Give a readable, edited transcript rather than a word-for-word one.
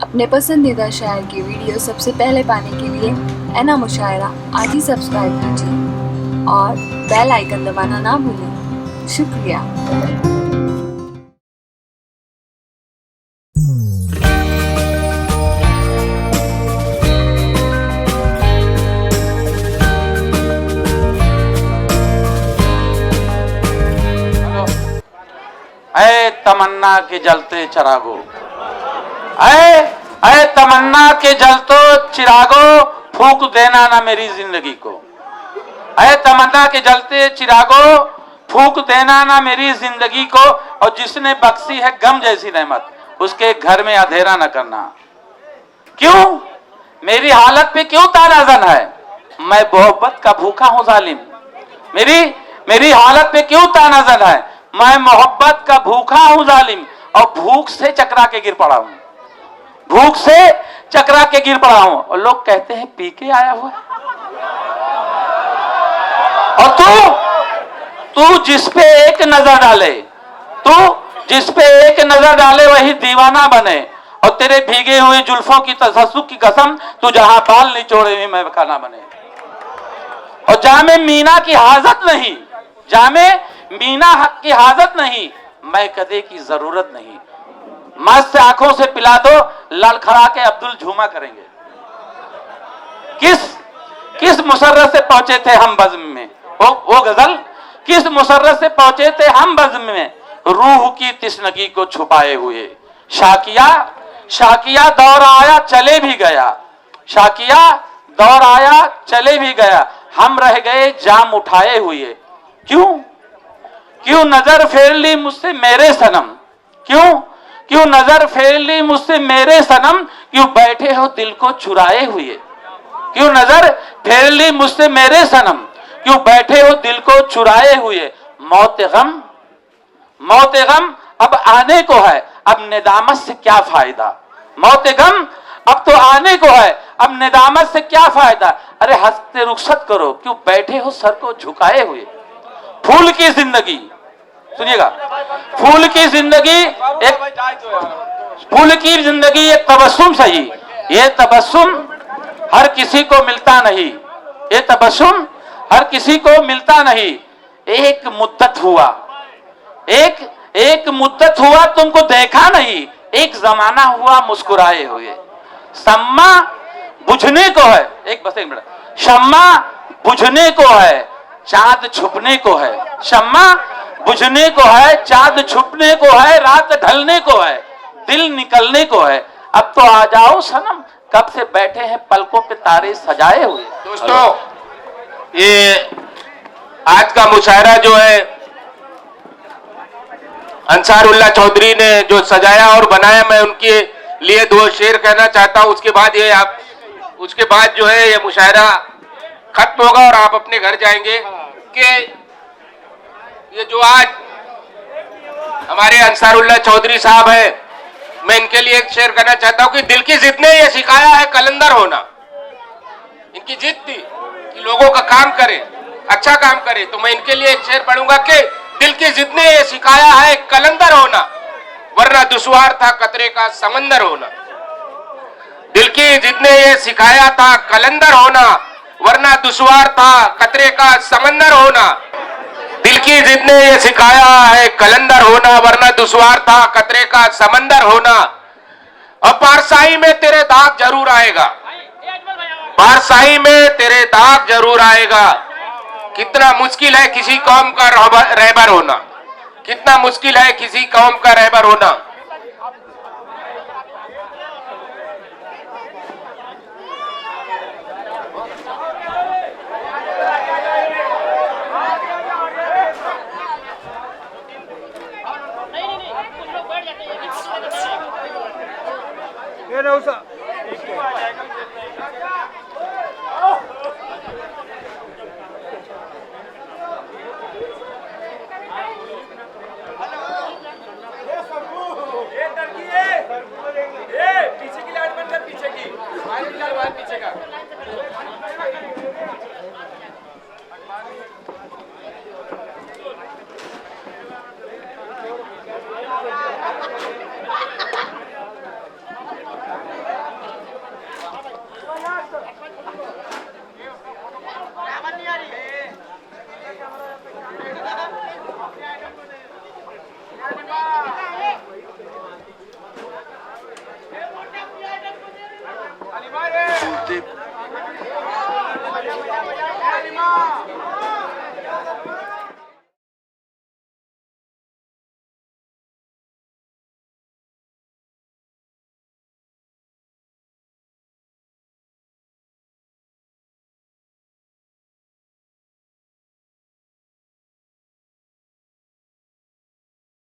अपने पसंदीदा शायर की वीडियो सबसे पहले पाने के लिए ऐना मुशायरा आज ही सब्सक्राइब कीजिए और बेल आइकन दबाना ना भूलें। शुक्रिया। ऐ तमन्ना के जलते चिरागो, ऐ तमन्ना के जलतो चिरागो, फूंक देना ना मेरी जिंदगी को। ऐ तमन्ना के जलते चिरागो, फूंक देना ना मेरी जिंदगी को। और जिसने बख्शी है गम जैसी रहमत, उसके घर में अंधेरा न करना। क्यों मेरी हालत पे क्यों तानाजन है? मैं मोहब्बत का भूखा हूं जालिम। मेरी हालत पे क्यों तानाजन है? मैं मोहब्बत का भूखा हूं जालिम। और भूख से चकरा के गिर पड़ा हूं, भूख से चकरा के गिर पड़ा हूं। और लोग कहते हैं पी के आया हुआ। और तू जिस पे एक नजर डाले, तू जिस पे एक नजर डाले वही दीवाना बने। और तेरे भीगे हुए जुल्फों की तसस्सुक की कसम, तू जहां बाल निचोड़े हुए मैं खाना बने। और जामे मीना की हाजत नहीं, जामे मीना की हाजत नहीं, मैं कदे की जरूरत नहीं। मस्त आंखों से पिला दो, ललखड़ा के अब्दुल झूमा करेंगे। किस मुसर्रत से पहुंचे थे हम बज़्म में, वो गजल किस मुसर्रत से पहुंचे थे हम बज़्म में, रूह की तिश्नगी को छुपाए हुए। शाकिया दौर आया चले भी गया, शाकिया दौर आया चले भी गया, हम रह गए जाम उठाए हुए। क्यों नजर फेर ली मुझसे मेरे सनम, क्यों नजर फेर ली मुझसे मेरे सनम, क्यों बैठे हो दिल को चुराए हुए। क्यों नजर फेर ली मुझसे मेरे सनम, क्यों बैठे हो दिल को चुराए हुए। मौत गम अब आने को है, अब निदामत से क्या फायदा। मौत गम अब तो आने को है, अब निदामत से क्या फायदा। अरे हंसते रुखसत करो, क्यों बैठे हो सर को झुकाए हुए। फूल की जिंदगी, सुनिएगा, फूल की जिंदगी एक तबस्सुम सही, ये तबस्सुम हर किसी को मिलता नहीं, ये तबस्सुम हर किसी को मिलता नहीं। एक मुद्दत हुआ तुमको देखा नहीं, एक जमाना हुआ मुस्कुराए हुए। शम्मा बुझने को है, एक मिनट, शम्मा बुझने को है, चांद छुपने को है। शम्मा बुझने को है, चांद छुपने को है, रात ढलने को है, दिल निकलने को है। अब तो आ जाओ सनम, कब से बैठे हैं पलकों पे तारे सजाए हुए। दोस्तों, ये आज का मुशायरा जो है अंसारुल्लाह चौधरी ने जो सजाया और बनाया, मैं उनके लिए दो शेर कहना चाहता हूं। उसके बाद जो है ये मुशायरा खत्म होगा और आप अपने घर जाएंगे। कि ये जो आज हमारे अंसारुल्लाह चौधरी साहब है, मैं इनके लिए एक शेर कहना चाहता हूं कि दिल की जिद ने ये सिखाया है कलंदर होना। इनकी जिद थी कि लोगों का काम करे, अच्छा काम करे। तो मैं इनके लिए एक शेर पढ़ूंगा कि दिल की जिद ने ये सिखाया है कलंदर होना, वरना दुश्वार था कतरे का समंदर होना। दिल की जिद ने ये सिखाया था कलंदर होना, वरना दुश्वार था कतरे का समंदर होना। दिल की जिद ने ये सिखाया है कलंदर होना, वरना दुश्वार था कतरे का समंदर होना। अब पारसाई में तेरे दाग जरूर आएगा, पारसाई में तेरे दाग जरूर आएगा। कितना मुश्किल है किसी कौम का रहबर होना, कितना मुश्किल है किसी कौम का रहबर होना।